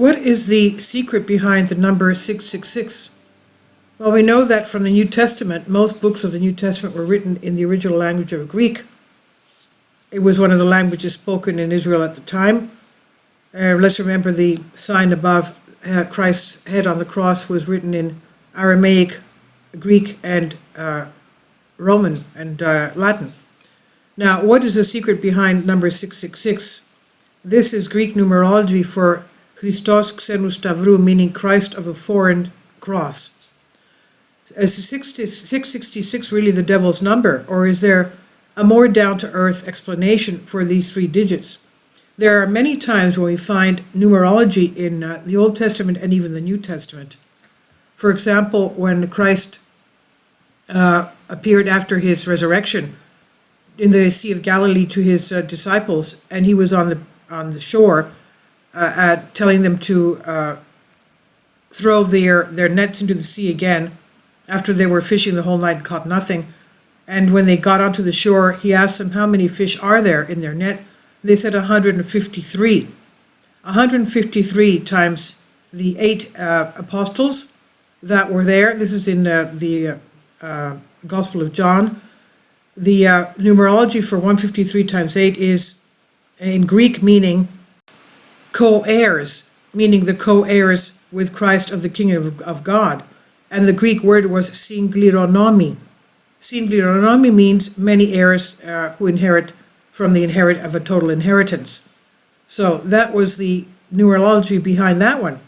What is the secret behind the number 666? Well, we know that from the New Testament, most books of the New Testament were written in the original language of Greek. It was one of the languages spoken in Israel at the time. Let's remember the sign above Christ's head on the cross was written in Aramaic, Greek, and Roman and Latin. Now, what is the secret behind number 666? This is Greek numerology for Christos Xenou Stavru, meaning Christ of a foreign cross. Is 666 really the devil's number, or is there a more down-to-earth explanation for these three digits? There are many times when we find numerology in the Old Testament and even the New Testament. For example, when Christ appeared after his resurrection in the Sea of Galilee to his disciples, and he was on the shore telling them to throw their nets into the sea again after they were fishing the whole night and caught nothing. And when they got onto the shore, he asked them, how many fish are there in their net? They said 153. 153 times the 8 apostles that were there. This is in the Gospel of John. The numerology for 153 times 8 is in Greek meaning co-heirs, meaning the co-heirs with Christ of the kingdom of God. And the Greek word was synglironomy. Synglironomy means many heirs who inherit from the inherit of a total inheritance. So that was the numerology behind that one.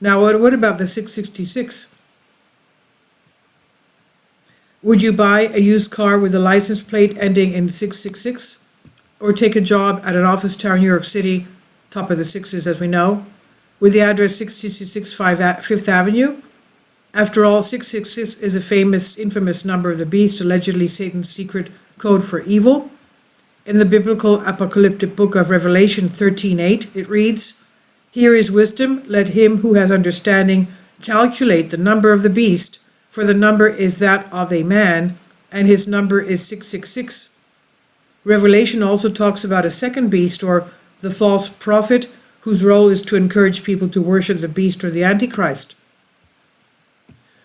Now, what about the 666? Would you buy a used car with a license plate ending in 666? Or take a job at an office tower in New York City, top of the sixes as we know, with the address 666 Fifth Avenue? After all, 666 is a infamous number of the beast, allegedly Satan's secret code for evil. In the biblical apocalyptic book of Revelation 13:8, it reads, "Here is wisdom, let him who has understanding calculate the number of the beast, for the number is that of a man, and his number is 666. Revelation also talks about a second beast, or the false prophet, whose role is to encourage people to worship the beast or the Antichrist.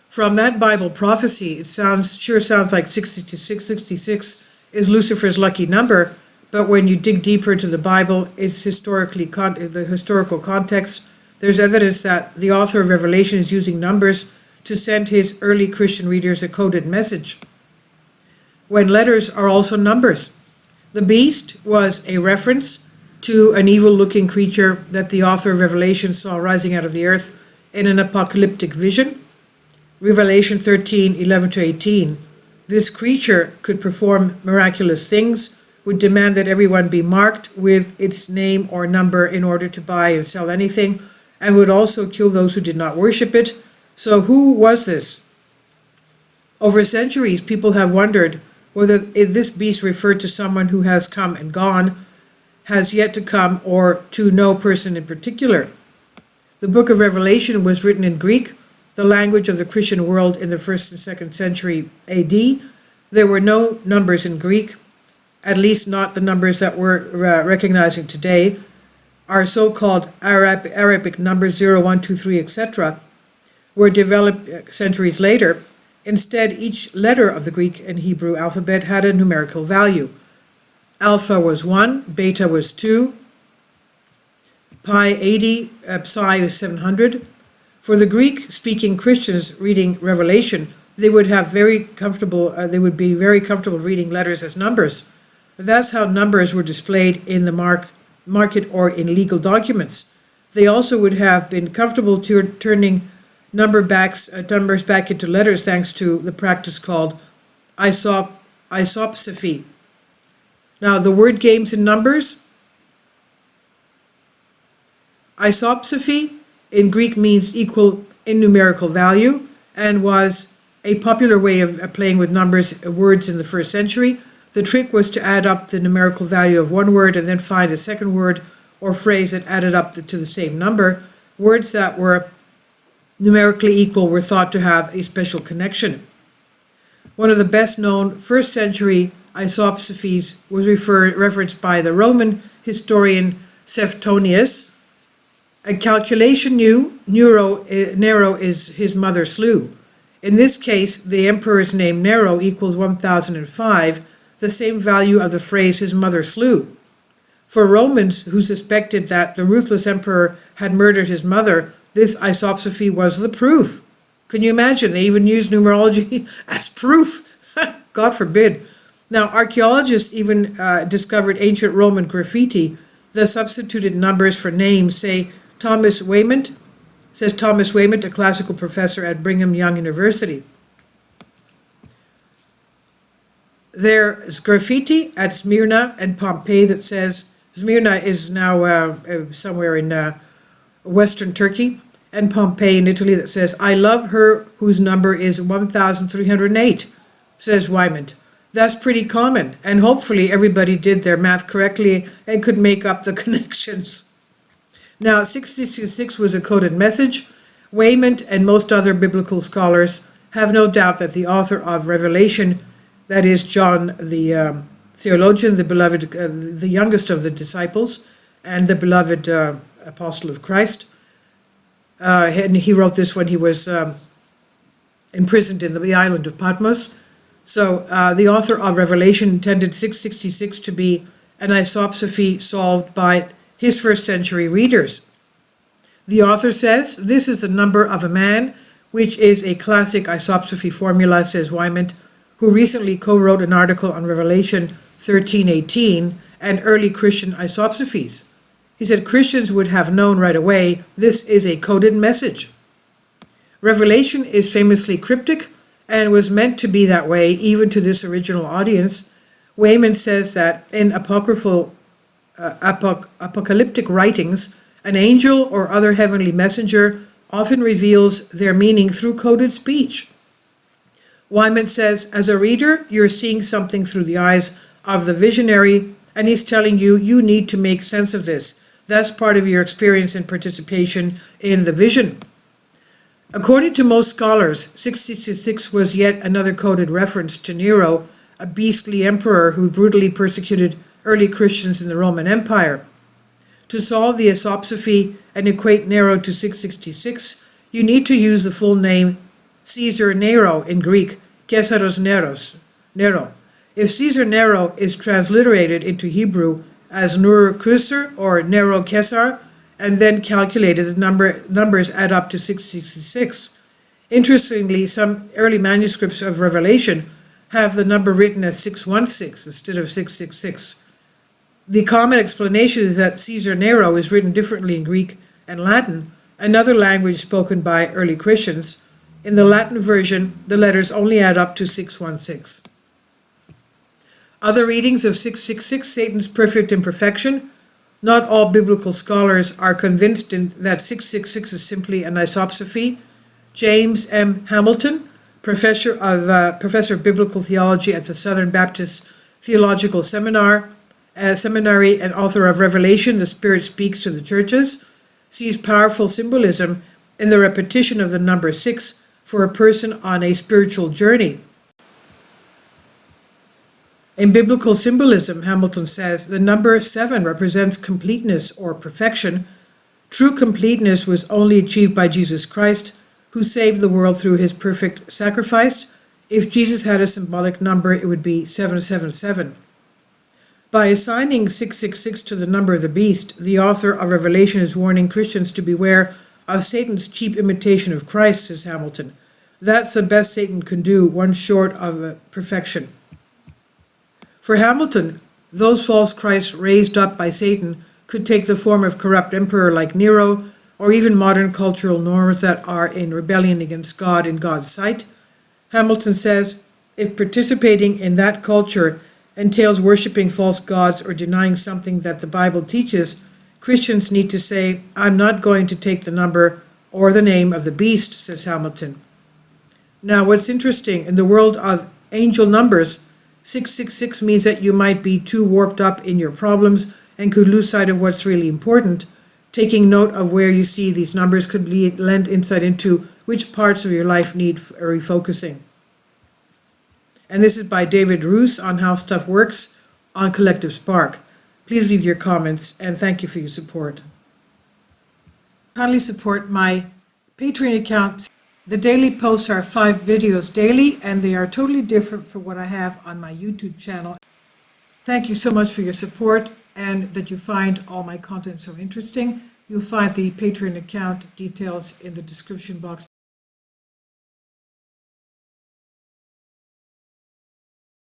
From that Bible prophecy, it sure sounds like 666 is Lucifer's lucky number, but when you dig deeper into the Bible, it's the historical context, there's evidence that the author of Revelation is using numbers to send his early Christian readers a coded message, when letters are also numbers. The beast was a reference to an evil-looking creature that the author of Revelation saw rising out of the earth in an apocalyptic vision. Revelation 13:11-18. This creature could perform miraculous things, would demand that everyone be marked with its name or number in order to buy and sell anything, and would also kill those who did not worship it. So who was this? Over centuries, people have wondered whether this beast referred to someone who has come and gone, has yet to come, or to no person in particular. The book of Revelation was written in Greek, the language of the Christian world in the 1st and 2nd century AD. There were no numbers in Greek, at least not the numbers that we're recognizing today. Our so-called Arabic numbers 0, 1, 2, 3, etc. were developed centuries later. Instead, each letter of the Greek and Hebrew alphabet had a numerical value. Alpha was 1, beta was 2, pi 80, psi was 700. For the Greek-speaking Christians reading Revelation, they would be very comfortable reading letters as numbers. That's how numbers were displayed in the market or in legal documents. They also would have been comfortable turning numbers back into letters thanks to the practice called isopsephy. Now, the word games in numbers. Isopsephy in Greek means equal in numerical value and was a popular way of playing with words in the 1st century. The trick was to add up the numerical value of one word and then find a second word or phrase that added up to the same number. Words that were numerically equal were thought to have a special connection. One of the best known 1st century isopsephies was referenced by the Roman historian Suetonius. A calculation Nero is his mother slew. In this case, the emperor's name Nero equals 1005, the same value of the phrase his mother slew. For Romans who suspected that the ruthless emperor had murdered his mother, this isopsophy was the proof. Can you imagine? They even used numerology as proof. God forbid. Now, archaeologists even discovered ancient Roman graffiti that substituted numbers for names. Says Thomas Wayment, a classical professor at Brigham Young University. There's graffiti at Smyrna and Pompeii that says, Smyrna is now somewhere in western Turkey, and Pompeii in Italy, that says, I love her whose number is 1308, says Wymant. That's pretty common, and hopefully everybody did their math correctly and could make up the connections. Now, 666 was a coded message. Wayment and most other biblical scholars have no doubt that the author of Revelation, that is John the theologian, the beloved, the youngest of the disciples, and the beloved apostle of Christ, and he wrote this when he was imprisoned in the island of Patmos. So the author of Revelation intended 666 to be an isopsophy solved by his first century readers. The author says, this is the number of a man, which is a classic isopsophy formula, says Wymant, who recently co-wrote an article on Revelation 13:18 and early Christian isopsophies. He said Christians would have known right away this is a coded message. Revelation is famously cryptic and was meant to be that way even to this original audience. Wayman says that in apocalyptic writings, an angel or other heavenly messenger often reveals their meaning through coded speech. Wymant says, as a reader, you're seeing something through the eyes of the visionary, and he's telling you, you need to make sense of this. That's part of your experience and participation in the vision. According to most scholars, 666 was yet another coded reference to Nero, a beastly emperor who brutally persecuted early Christians in the Roman Empire. To solve the isopsophy and equate Nero to 666, you need to use the full name Caesar Nero in Greek, Kesaros Nero. If Caesar Nero is transliterated into Hebrew as Nur Kusar or Nero Kesar, and then calculated, the numbers add up to 666. Interestingly, some early manuscripts of Revelation have the number written as 616 instead of 666. The common explanation is that Caesar Nero is written differently in Greek and Latin, another language spoken by early Christians. In the Latin version, the letters only add up to 616. Other readings of 666, Satan's perfect imperfection. Not all biblical scholars are convinced that 666 is simply an isopsophy. James M. Hamilton, professor of biblical theology at the Southern Baptist Theological Seminary and author of Revelation, The Spirit Speaks to the Churches, sees powerful symbolism in the repetition of the number 6 for a person on a spiritual journey. In biblical symbolism, Hamilton says, the number 7 represents completeness or perfection. True completeness was only achieved by Jesus Christ, who saved the world through his perfect sacrifice. If Jesus had a symbolic number, it would be 777. By assigning 666 to the number of the beast, the author of Revelation is warning Christians to beware of Satan's cheap imitation of Christ, says Hamilton. That's the best Satan can do, one short of perfection. For Hamilton, those false Christs raised up by Satan could take the form of corrupt emperor like Nero, or even modern cultural norms that are in rebellion against God in God's sight. Hamilton says, if participating in that culture entails worshiping false gods or denying something that the Bible teaches, Christians need to say, I'm not going to take the number or the name of the beast, says Hamilton. Now, what's interesting, in the world of angel numbers, 666 means that you might be too warped up in your problems and could lose sight of what's really important. Taking note of where you see these numbers could lend insight into which parts of your life need refocusing. And this is by David Roos on How Stuff Works on Collective Spark. Please leave your comments, and thank you for your support. kindly support my Patreon account. The daily posts are 5 videos daily, and they are totally different from what I have on my YouTube channel. Thank you so much for your support and that you find all my content so interesting. You'll find the Patreon account details in the description box